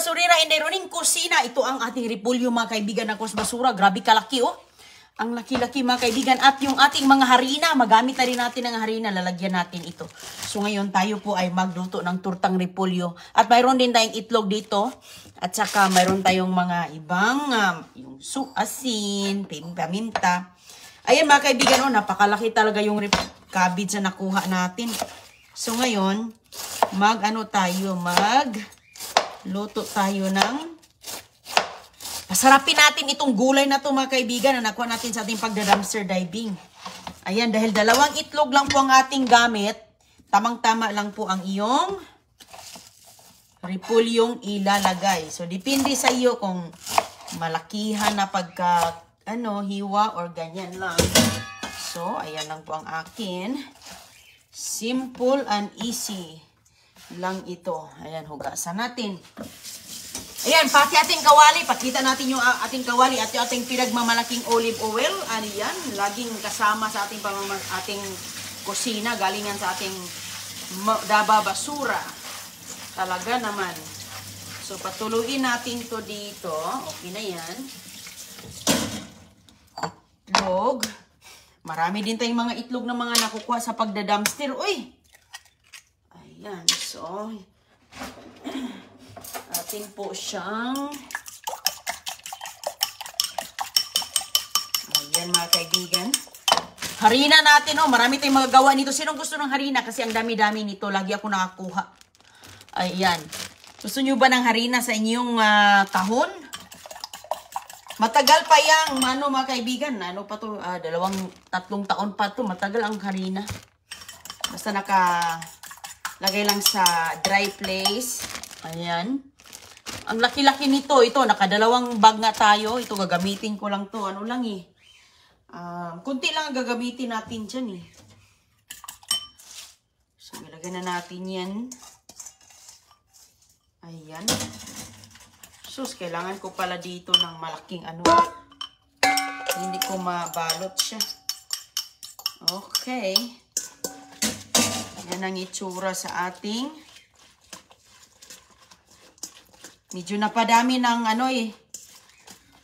basurera and Ronin kusina. Ito ang ating repolyo mga kaibigan na kos basura. Grabe kalaki oh. Ang laki-laki mga kaibigan. At yung ating mga harina, magamit na rin natin ang harina. Lalagyan natin ito. So ngayon tayo po ay magluto ng turtang repolyo. At mayroon din tayong itlog dito. At saka mayroon tayong mga ibang yung asin, paminta. Ayan mga kaibigan, oh, napakalaki talaga yung cabbage na nakuha natin. So ngayon, magluto tayo ng pasarapin natin itong gulay na to mga kaibigan na nakuha natin sa ating pagda-dumpster diving. Ayan, dahil 2 itlog lang po ang ating gamit, tamang-tama lang po ang iyong repolyong ilalagay. So, depende sa iyo kung malakihan na hiwa or ganyan lang. So, ayan lang po ang akin. Simple and easy lang ito. Ayan, hugasan natin. Ayan, pati ating kawali. Pakita natin yung ating kawali at yung ating pinagmamalaking olive oil. Ano yan? Laging kasama sa ating kusina. Galingan sa ating daba basura. Talaga naman. So, patuluin natin to dito. Okay na yan. Itlog. Marami din tayong mga itlog na mga nakukuha sa pagda-dumpster. Uy! Ayan. So, atin po siyang ayan mga kaibigan. Harina natin, oh. Marami tayong mga gawa nito. Sinong gusto ng harina? Kasi ang dami-dami nito. Lagi ako nakakuha. Ayan. Gusto nyo ba ng harina sa inyong kahon? Matagal pa yang, mga kaibigan. Ano pa to? 2-3 taon pa to. Matagal ang harina. Basta lagay lang sa dry place. Ayan. Ang laki-laki nito. Ito, naka2 bag nga tayo. Ito, gagamitin ko lang to. Ano lang eh. Kunti lang ang gagamitin natin dyan eh. So, ilagay na natin yan. Ayan. Sus, kailangan ko pala dito ng malaking hindi ko mabalot siya. Okay. Yan ang itsura sa ating. Medyo napadami ng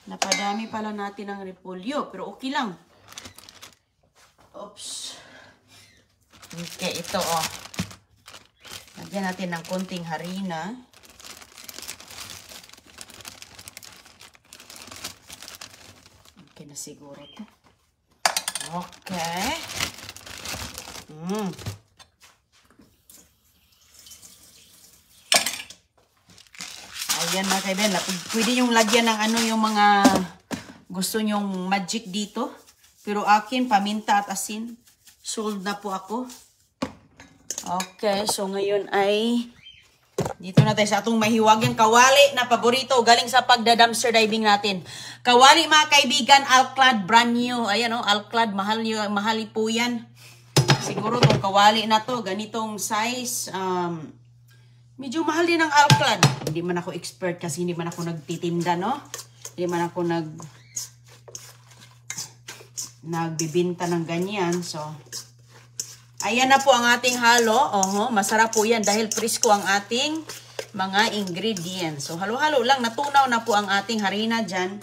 napadami pala natin ng repolyo. Pero okay lang. Oops. Okay, ito oh. Lagyan natin ng konting harina. Okay na siguro ito. Okay. Ayan mga kaibigan. Pwede yung lagyan ng yung mga gusto nyong magic dito. Pero akin, paminta at asin. Sold na po ako. Okay. So ngayon ay dito na tayo sa atong mahiwagang kawali na paborito galing sa pagda-dumpster diving natin. Kawali mga kaibigan, Alclad brand new. Ayan o, Alclad, mahal po yan. Siguro itong kawali na to, ganitong size. Medyo mahal din ang Alclad. Hindi man ako expert kasi hindi man ako nagtitinda, no? Hindi man ako nagbibinta ng ganyan. So, ayan na po ang ating halo. Masarap po yan dahil presko ang ating mga ingredients. So, halo-halo lang. Natunaw na po ang ating harina dyan.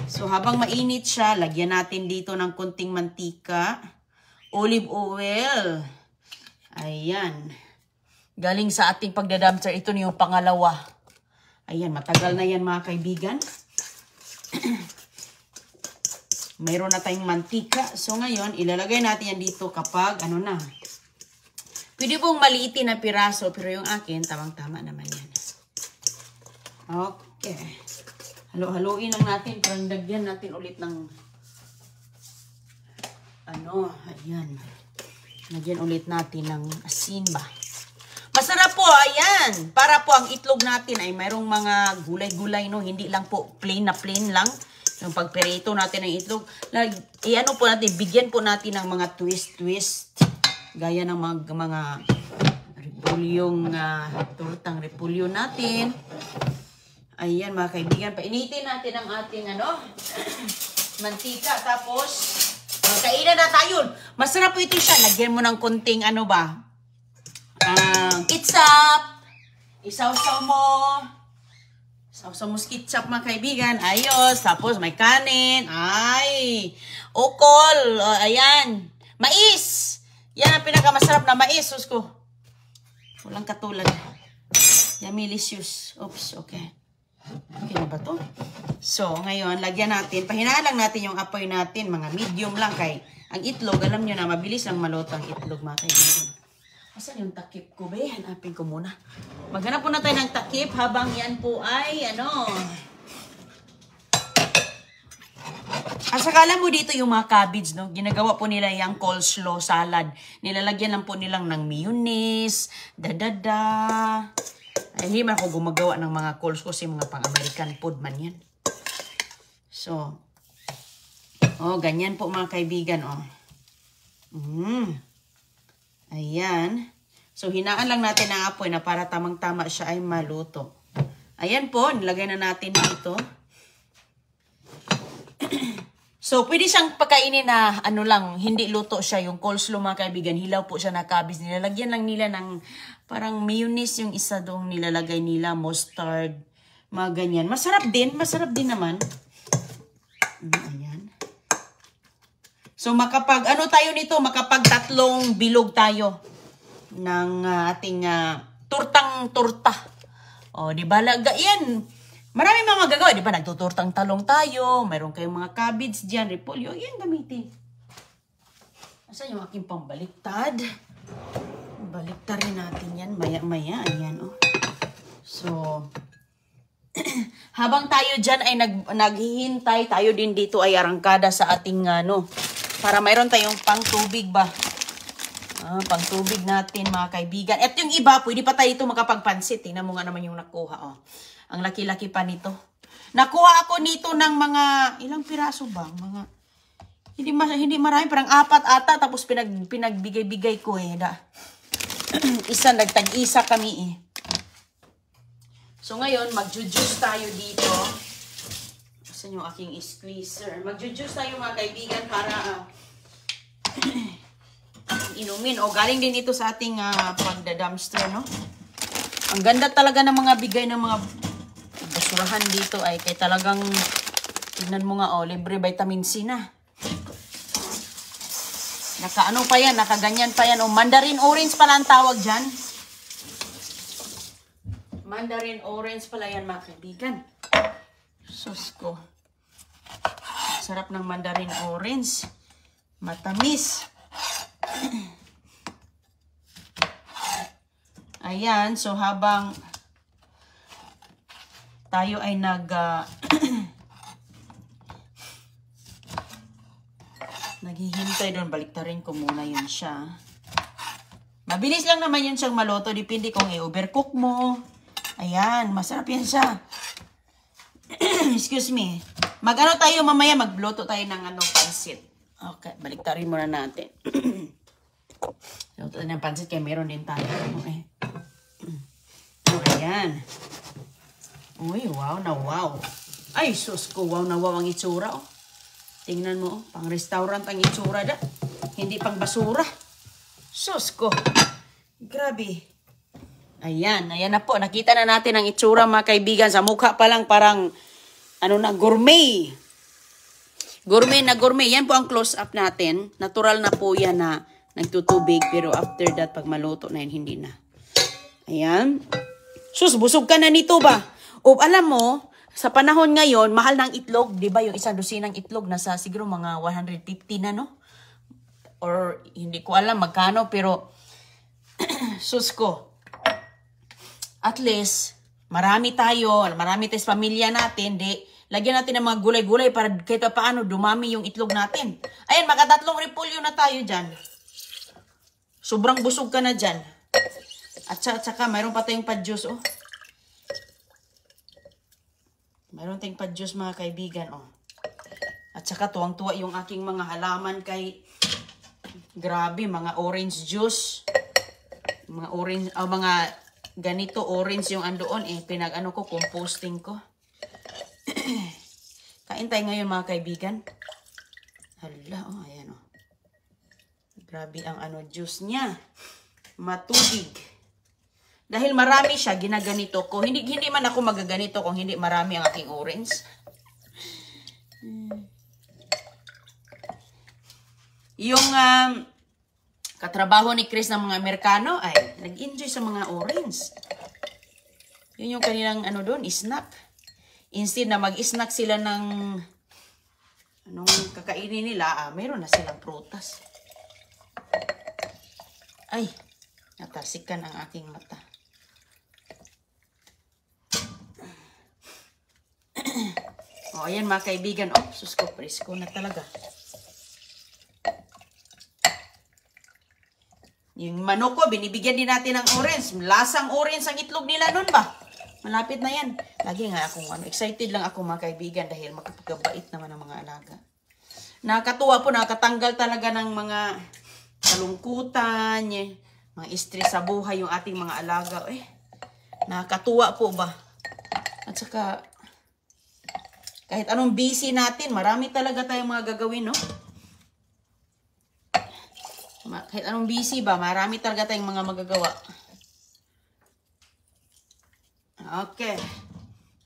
So, habang mainit siya, lagyan natin dito ng konting mantika. Olive oil. Ayan. Galing sa ating pagda-dumpster. Ito na yung pangalawa. Ayan, matagal na yan mga kaibigan. Mayroon na tayong mantika. So, ngayon, ilalagay natin yan dito kapag, na. Pwede pong maliitin na piraso, pero yung akin, tamang-tama naman yan. Okay. Halo-haloin lang natin, parang dagyan natin ulit ng, ayan. Lagyan ulit natin ng asin ba. Masarap po, ayan. Para po ang itlog natin ay mayroong mga gulay-gulay, no? Hindi lang po plain lang. Yung pagperito natin ng itlog, po natin, bigyan po natin ng mga twist. Gaya ng mga repolyong, turtang repolyo natin. Ayan mga kaibigan, painitin natin ang ating mantika. Tapos, kainan na tayo. Masarap po ito siya. Lagyan mo ng konting ketchup. Isaw-saw mo. Sausamus ketchup mga kaibigan. Ayos. Tapos may kanin. Ay. Ukol. O, ayan. Mais. Yan ang pinakamasarap na mais. Sus ko. Walang katulad. Yumilicious. Oops. Okay. Okay na ba to? So, ngayon, lagyan natin. Pahinaan lang natin yung apoy natin. Mga medium lang kay ang itlog. Alam nyo na, mabilis lang maluto ang itlog mga kaibigan. Asan yung takip ko ba? Hanapin ko muna. Maghanap po na tayo ng takip habang yan po ay Asakala mo dito yung mga cabbage, no? Ginagawa po nila yung coleslaw salad. Nilalagyan lang po nilang ng mayonnaise, dadada. Ay, hindi man ako gumagawa ng mga coleslaw kasi mga pang-American food man yan. So, ganyan po mga kaibigan, Ayan. So, hinaan lang natin ang apoy na para tamang-tama siya ay maluto. Ayan po, nilagay na natin dito. So, pwede siyang pagkainin na hindi luto siya. Yung coleslaw mga kaibigan, hilaw po siya na cabbage. Nilalagyan lang nila ng parang mayonnaise yung isa doong nilalagay nila, mustard, mga ganyan. Masarap din naman. Ayan. So, tayo nito, makapag 3 bilog tayo ng ating turtang-turta. O, di ba? Yan. Marami mga magagawa. Di ba? Nagtuturtang talong tayo. Mayroon kayong mga cabbage dyan, repolyo. Yan, gamitin. Asan yung aking pambaliktad? Baliktarin natin yan. Maya-maya. Ayan, So, habang tayo dyan ay naghihintay, tayo din dito ay arangkada sa ating para mayroon tayong pang-tubig ba? Pang-tubig natin mga kaibigan. At yung iba, pwede pa tayo ito makapagpansit. Tingnan mo nga naman yung nakuha. Ang laki-laki pa nito. Nakuha ako nito ng mga, ilang piraso ba? Hindi marami, parang 4 ata. Tapos pinagbigay-bigay ko nagtag-isa kami So ngayon, mag-juice tayo dito. Saan yung aking squeezer? Mag-juice tayo mga kaibigan para inumin. Galing din ito sa ating pagda-dumpster, no? Ang ganda talaga ng mga bigay ng mga basurahan dito ay kay talagang tignan mo nga, libre vitamin C na. Nakaganyan pa yan. Mandarin orange pala ang tawag dyan. Mandarin orange pala yan mga kaibigan. Sus ko. Sarap ng mandarin orange. Matamis. Ayan. So habang tayo ay naghihintay doon, baliktarin ko muna yun siya. Mabilis lang naman yun siyang maluto. Depende kung i-overcook mo. Ayan. Masarap yan siya. Excuse me. Tayo mamaya, magluto tayo ng pansit. Okay, baliktarin muna natin. Luto ng pansit kaya meron din tayo. Ayan. Uy, wow na wow. Ay, sus ko, wow na wow ang itsura. Tingnan mo, pang restaurant ang itsura da. Hindi pang basura. Sus ko. Grabe. Ayan na po. Nakita na natin ang itsura mga kaibigan. Sa mukha pa lang parang gourmet. Gourmet na gourmet. Yan po ang close-up natin. Natural na po yan na nagtutubig. Pero after that, pag maluto na yan, hindi na. Ayan. Sus, busog ka na nito ba? Alam mo, sa panahon ngayon, mahal ng itlog. Diba yung isang dosinang itlog, nasa siguro mga 150 na, no? Or hindi ko alam magkano, pero sus ko. At least, marami tayo sa pamilya natin, lagyan natin ng mga gulay-gulay para kahit paano dumami yung itlog natin. Ayan, magkatatlong repolyo na tayo dyan. Sobrang busog ka na dyan. At saka, mayroon pa tayong pa-juice, Mayroon tayong pa-juice, mga kaibigan, At saka, tuwang-tuwa yung aking mga halaman kay, grabe, mga orange juice. Mga ganito, orange yung andoon, composting ko. Kain tayo ngayon mga kaibigan. Hala, ayan Grabe ang juice niya. Matubig. Dahil marami siya, ginaganito ko. Hindi man ako magaganito kung hindi marami ang aking orange. Yung katrabaho ni Chris ng mga Amerikano ay nag-enjoy sa mga orange. Yun yung kanilang ano doon, snack. Instead na mag-snack sila ng anong kakainin nila, mayroon na silang prutas. Ay, natasikan ang aking mata. O, ayan mga kaibigan. Oh, sus ko, presko na talaga. Yung manok ko, binibigyan din natin ng orange. Lasang orange ang itlog nila nun ba? Malapit na yan. Lagi nga akong excited lang ako mga kaibigan dahil makapagkabait naman ang mga alaga. Nakakatuwa po, nakatanggal talaga ng mga kalungkutan, mga stress sa buhay yung ating mga alaga. Nakakatuwa po ba? At saka, kahit anong busy natin, marami talaga tayong mga gagawin, no? Kahit anong busy ba, marami talaga tayong mga magagawa. Okay.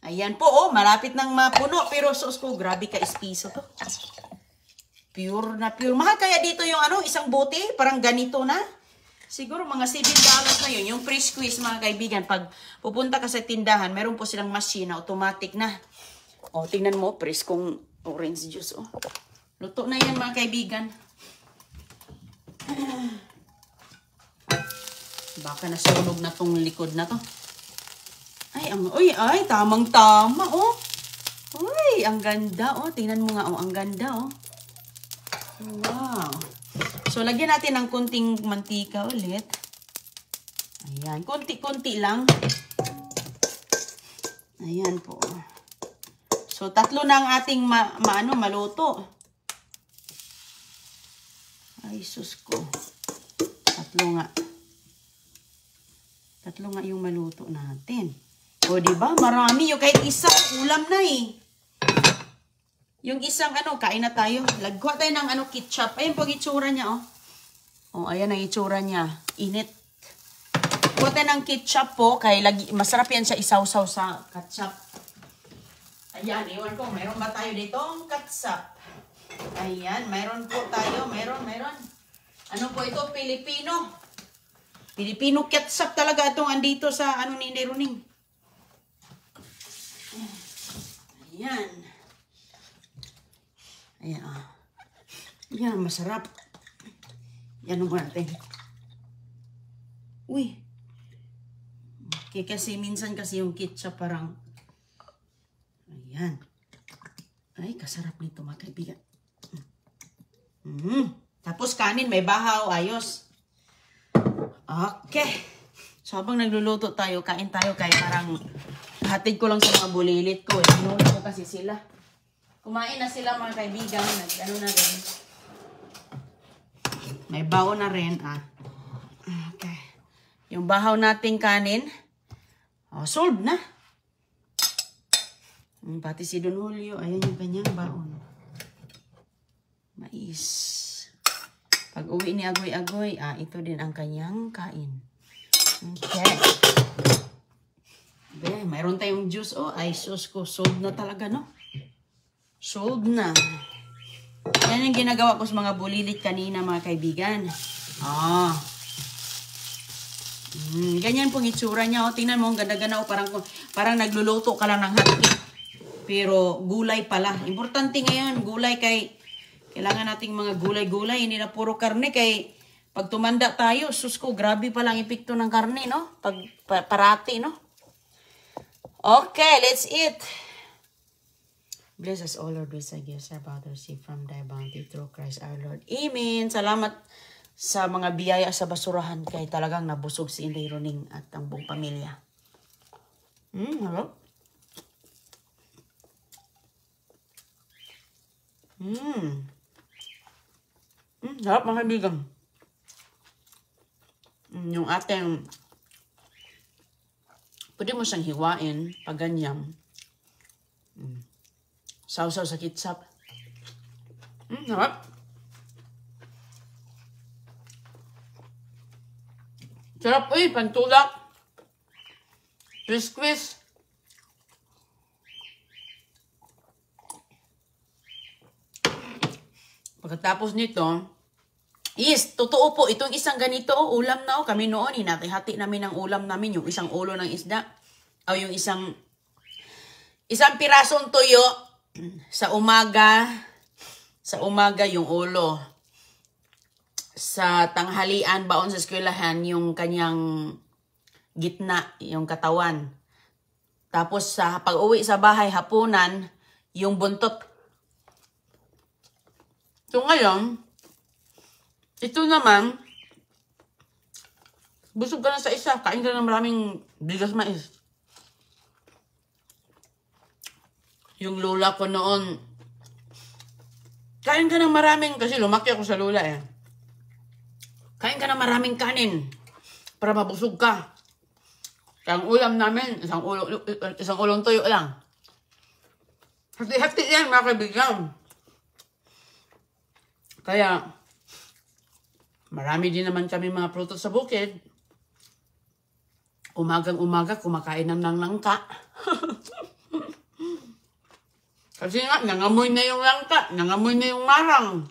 Ayan po, oh, malapit nang mapuno. Pero sus ko, grabe ka espiso to. Pure na pure. Mahal kaya dito yung ano, isang bote, parang ganito na. Siguro mga $7 na yun. Yung fresh squeeze mga kaibigan, pag pupunta ka sa tindahan, meron po silang machine na automatic na. O, tingnan mo, preskong orange juice. Oh. Luto na yan mga kaibigan. Baka nasunog na tong likod na to. Ay, tamang-tama, oh. Uy, ang ganda, oh. Tingnan mo nga, oh, ang ganda, oh. Wow. So, lagyan natin ng kunting mantika ulit. Ayan, kunti-kunti lang. Ayan po. So, 3 na ang ating maluto. Ay, sus ko. 3 nga. 3 nga yung maluto natin. O, diba? Marami. Yung kahit isang ulam na eh. Yung isang kain na tayo. Lagwa tayo ng ketchup. Ayan po ang itsura niya, oh. O, ayan ang itsura niya. Init. Lagwa tayo ng ketchup po. Masarap yan siya isaw-saw sa ketchup. Ayan, iwan ko, mayroon ba tayo ditong ketchup? Ayan, mayroon po tayo, mayroon. Ano po ito? Pilipino. Pilipino ketchup talaga itong andito sa ni Neruning. Ayan. Ayan, Ayan, masarap. Yan mo natin. Uy. Okay, kasi minsan kasi yung ketchup parang ayan. Ay, kasarap nito mga kaibigan. Tapos kanin, may bahaw. Ayos. Okay. So, habang nagluluto tayo, kain tayo kay parang hatid ko lang sa mga bulilit ko. Hinuli ko kasi sila. Kumain na sila mga kaibigan. Ano na rin. May bahaw na rin. Okay. Yung bahaw nating kanin. Solved na. Pati si Don Julio, ayan yung kanyang baon. Mais. Pag uwi ni Agoy-Agoy, ito din ang kanyang kain. Okay. Mayroon tayong juice. Ay, sus ko. Sold na talaga, no? Sold na. Yan yung ginagawa ko sa mga bulilit kanina, mga kaibigan. Ganyan pong itsura niya. Tingnan mo, ang ganda-ganda. Parang nagluluto ka lang ng hotcake. Pero gulay pala. Importante ngayon, gulay kailangan nating mga gulay-gulay. Hindi na puro karne kay pag tumanda tayo, sus ko, grabe pala ang epekto ng karne, no? Parati, no? Okay, let's eat. Bless us all, Lord, with thy gifts, our Father, receive from thy bounty through Christ our Lord. Amen. Salamat sa mga biyaya sa basurahan kay talagang nabusog si Inday Roning at ang buong pamilya. Hello? Sarap mga kaibigan. Yung ating pwede mo siyang hiwain pag ganyan. Sausaw sa ketchup. Sarap. Sarap, pantulak. Squeeze. Pagkatapos nito, yes, totoo po, itong isang ganito, ulam na kami noon, hinati-hati namin ang ulam namin, yung isang ulo ng isda, o yung isang pirasong tuyo, sa umaga yung ulo, sa tanghalian, baon sa eskwelahan, yung kanyang gitna, yung katawan. Tapos sa pag-uwi sa bahay, hapunan, yung buntot. So ngayon, ito naman, busog ka na sa isa, kain ka na ng maraming bigas mais. Yung lola ko noon, kain ka ng maraming, kasi lumaki ako sa lola eh. Kain ka ng maraming kanin para mabusog ka. Ang ulam namin, isang ulong tuyo lang. Hati-hati yan, mga kaibigan. Kaya, marami din naman kami mga prutos sa bukid. Umagang-umaga, kumakain ng langka. Kasi nga, nangamoy na yung langka, nangamoy na yung marang.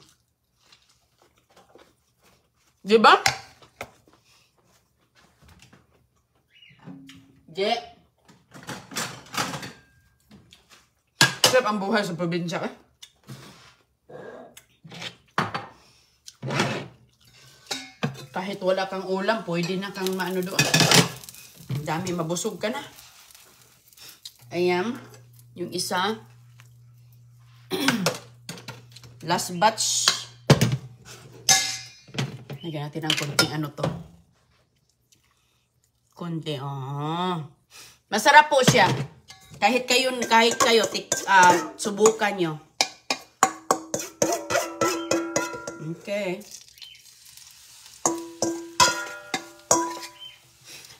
Diba? Sarap ang buhay sa probinsya eh. Kahit wala kang ulam, pwede na kang maano doon. Dami, mabusog ka na. Ayan, yung isa. Last batch. Lagyan natin ng konting ano to. Konti, masarap po siya. Kahit kayo, subukan nyo. Okay.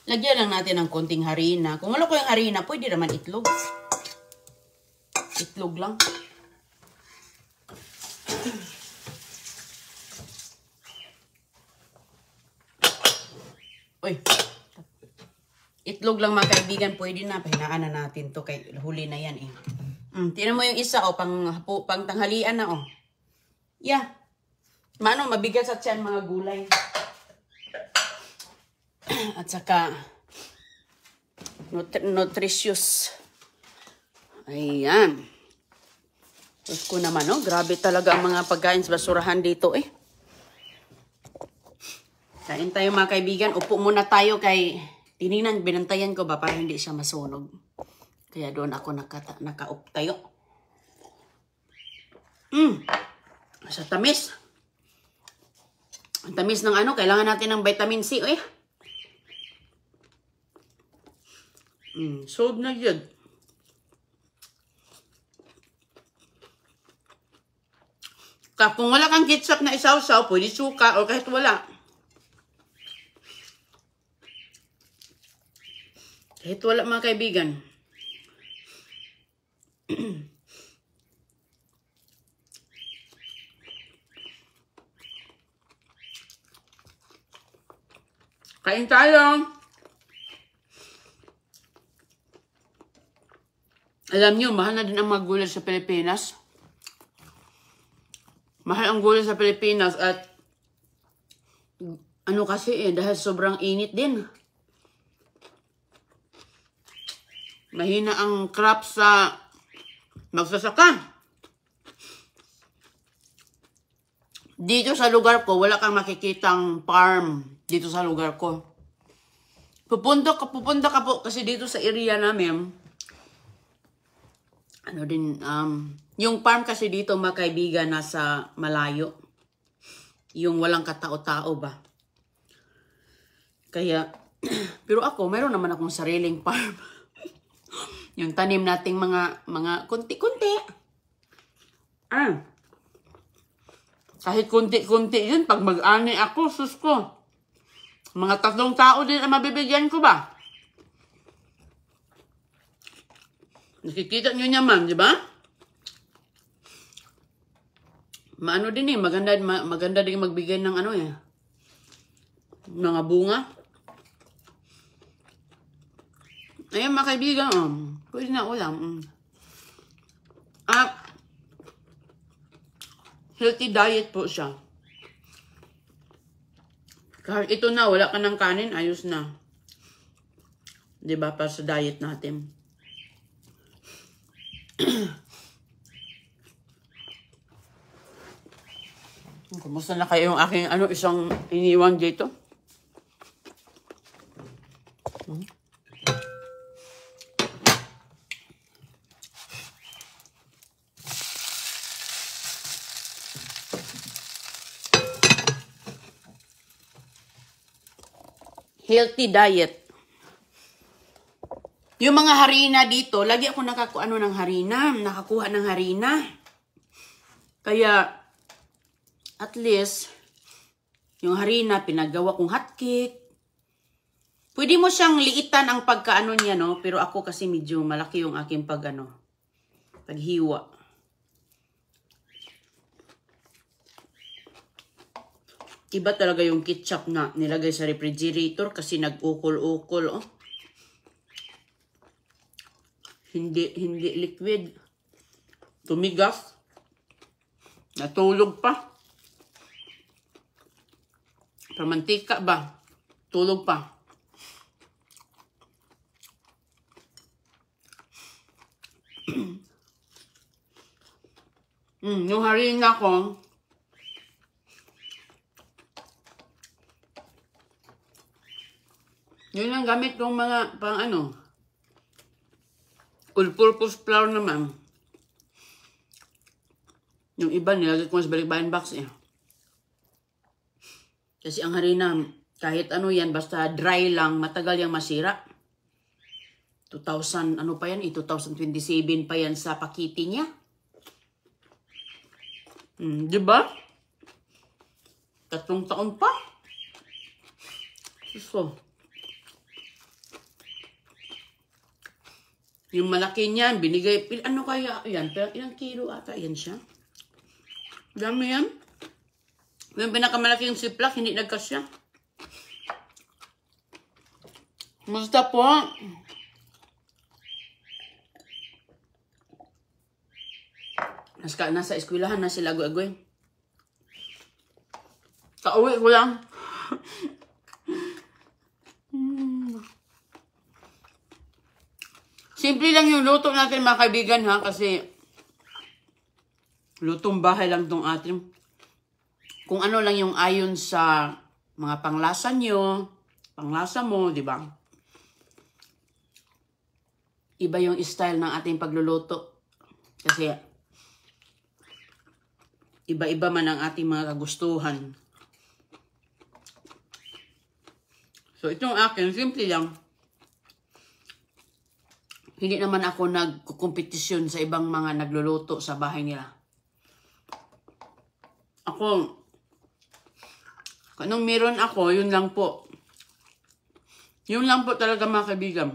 Lagyan lang natin ng konting harina. Kung wala ko yung harina, pwede naman itlog. Itlog lang. Uy. Itlog lang mga kaibigan, pwede na. Pahinaan na natin to kay huli na yan eh. Tingnan mo yung isa pang tanghalian na Yeah. Mabigat sa tiyan mga gulay. At saka nutritious. Ayan. Tapos ko naman, grabe talaga ang mga pagkain sa basurahan dito eh. Kain tayo mga kaibigan. Upo muna tayo kay tinignan, binantayan ko ba para hindi siya masunog. Kaya doon ako nakaup tayo. Sa tamis. Ang tamis ng kailangan natin ng vitamin C eh. Sold na yun. Kung wala kang ketchup na isaw-saw, pwede suka o kahit wala. Kahit wala mga kaibigan. Kain tayo. Alam nyo, mahal na din ang mga gulay sa Pilipinas. Mahal ang gulay sa Pilipinas at kasi dahil sobrang init din. Mahina ang crop sa magsasaka. Dito sa lugar ko, wala kang makikitang farm dito sa lugar ko. Pupunta ka po kasi dito sa area namin, yung farm kasi dito mga kaibigan nasa malayo. Yung walang katao-tao ba. Kaya, pero ako, meron naman akong sariling farm. Yung tanim nating mga kunti-kunti. Kahit kunti-kunti yun, pag mag-ani ako, sus ko. Mga 3 tao din ang mabibigyan ko ba? Nakikita nyo naman, di ba? Maano din eh, maganda din magbigay ng mga bunga. Ayan mga kaibigan, pwede na ulam. At healthy diet po siya. Kahit ito na, wala ka ng kanin, ayos na. Diba, para sa diet natin. Kumusta na kayo yung aking isang iniwan dito? Healthy diet. Yung mga harina dito, lagi ako nakakuha ng harina. Kaya, at least, yung harina, pinagawa kong hotcake. Pwede mo siyang liitan ang pagkaano niya, no? Pero ako kasi medyo malaki yung aking paghiwa. Iba talaga yung ketchup na nilagay sa refrigerator kasi nag-ukol-ukol, oh. Hindi liquid. Tumigas. Natulog pa. Pamantika ba? Tulog pa. Yung harina ko, yun ang gamit kong mga all-purpose flour naman. Yung iba nilagay ko sa balikbayan box eh. Kasi ang harina, kahit yan, basta dry lang, matagal yung masira. 2027 pa yan sa pakiti niya. Diba? 3 taon pa. So, yung malaki niyan, binigay, ano kaya yan? Ilang kilo ata yan siya? Dami yan. Yung pinakamalaki yung siplak, hindi nagkasya. Musta po? Nasa eskwelahan na sila agoy-agoy. Kauwi ko lang. Simple lang yung luto natin mga kaibigan ha, kasi lutong bahay lang tong atin. Kung ano lang yung ayon sa mga panglasa nyo, panglasa mo, di ba? Iba yung style ng ating pagluluto. Kasi iba-iba man ang ating mga kagustuhan. So itong akin, simple lang. Hindi naman ako nagkukompetisyon sa ibang mga nagluluto sa bahay nila. Ako, anong meron ako, yun lang po. Yun lang po talaga mga kaibigan.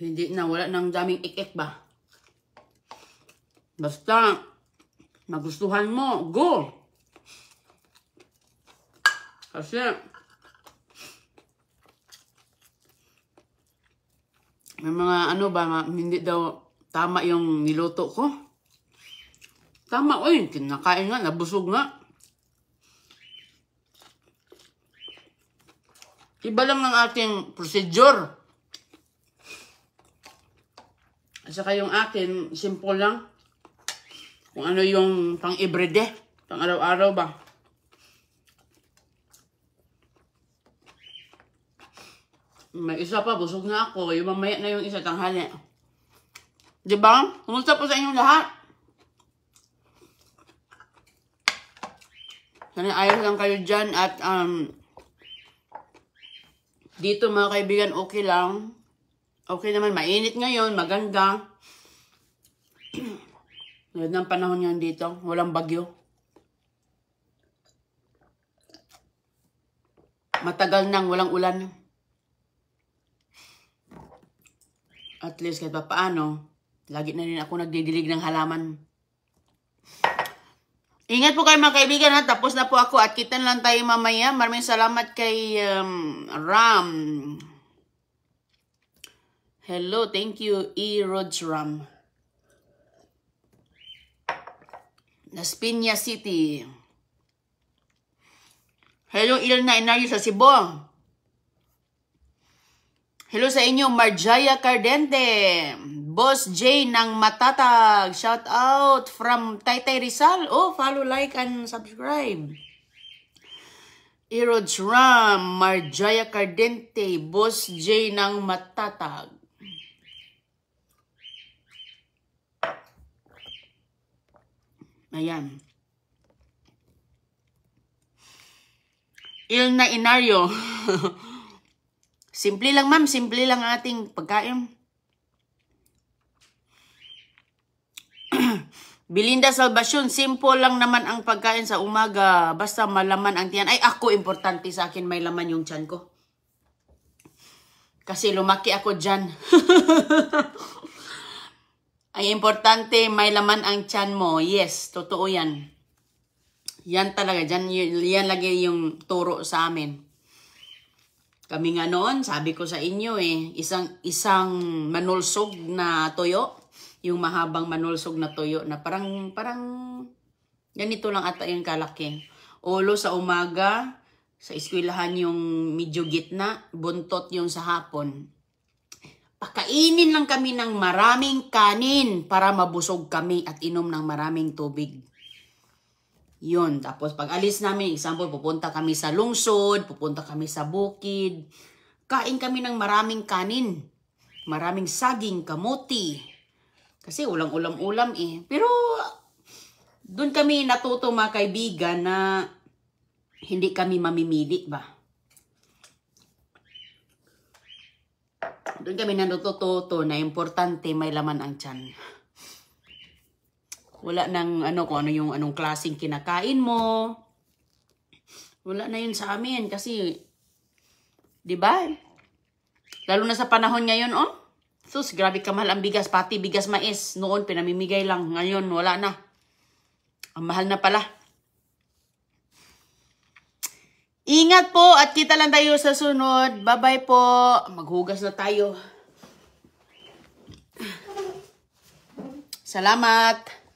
Hindi na, wala nang daming ik-ik ba? Basta, magustuhan mo, go! Kasi, may mga hindi daw tama yung niluto ko. Tama, oy, kinakain nga, nabusog nga. Iba lang ng ating procedure. At saka yung akin, simple lang. Kung ano yung pang-everyday, pang-araw-araw ba. May isa pa, busog na ako. Yung mamaya na yung isa, tanghali. Diba? Kumusta po sa inyong lahat? Sana ayos lang kayo dyan. At dito mga kaibigan, okay lang. Okay naman, mainit ngayon, maganda. Ngayon ang panahon yan dito, walang bagyo. Matagal nang walang ulan. At least kahit paano, lagi na rin ako nagdidilig ng halaman. Ingat po kayo mga kaibigan ha. Tapos na po ako at kita lang tayo mamaya. Maraming salamat kay Ram. Hello, thank you E-Rods Ram. Las Piñas City. Hello Ilna Inario sa Cebu. Hello sa inyo Marjaya Cardente. Boss J ng Matatag. Shout out from Taytay Rizal. Oh, follow, like, and subscribe. Erods Ram, Marjaya Cardente, Boss J ng Matatag. Ayan. Ilna Inario. Simple lang ma'am, simple lang ating pagkain. Belinda Salvacion, simple lang naman ang pagkain sa umaga. Basta malaman ang tiyan. Ay, ako, importante sa akin may laman yung tiyan ko. Kasi lumaki ako dyan. Ay, importante may laman ang tiyan mo. Yes, totoo yan. Yan talaga. Yan lagi yung turo sa amin. Kami nga noon, sabi ko sa inyo isang manulsog na toyo. Yung mahabang manulsog na toyo na parang ganito lang ata yung kalaki. Ulo sa umaga, sa eskwelahan yung medyo gitna, buntot yung sa hapon. Pakainin lang kami ng maraming kanin para mabusog kami at inom ng maraming tubig. Yun. Tapos pag alis namin, example, pupunta kami sa lungsod, pupunta kami sa bukid. Kain kami ng maraming kanin. Maraming saging, kamuti. Kasi ulam-ulam Pero doon kami natuto mga kaibigan na hindi kami mamimili ba. Doon kami natututo na importante may laman ang tiyan. Wala nang kung ano yung anong klaseng kinakain mo. Wala na yun sa amin kasi 'di ba? Lalo na sa panahon ngayon sus, grabe kamahal ang bigas, pati bigas mais. Noon, pinamimigay lang. Ngayon, wala na. Ang mahal na pala. Ingat po at kita lang tayo sa sunod. Bye-bye po. Maghugas na tayo. Salamat.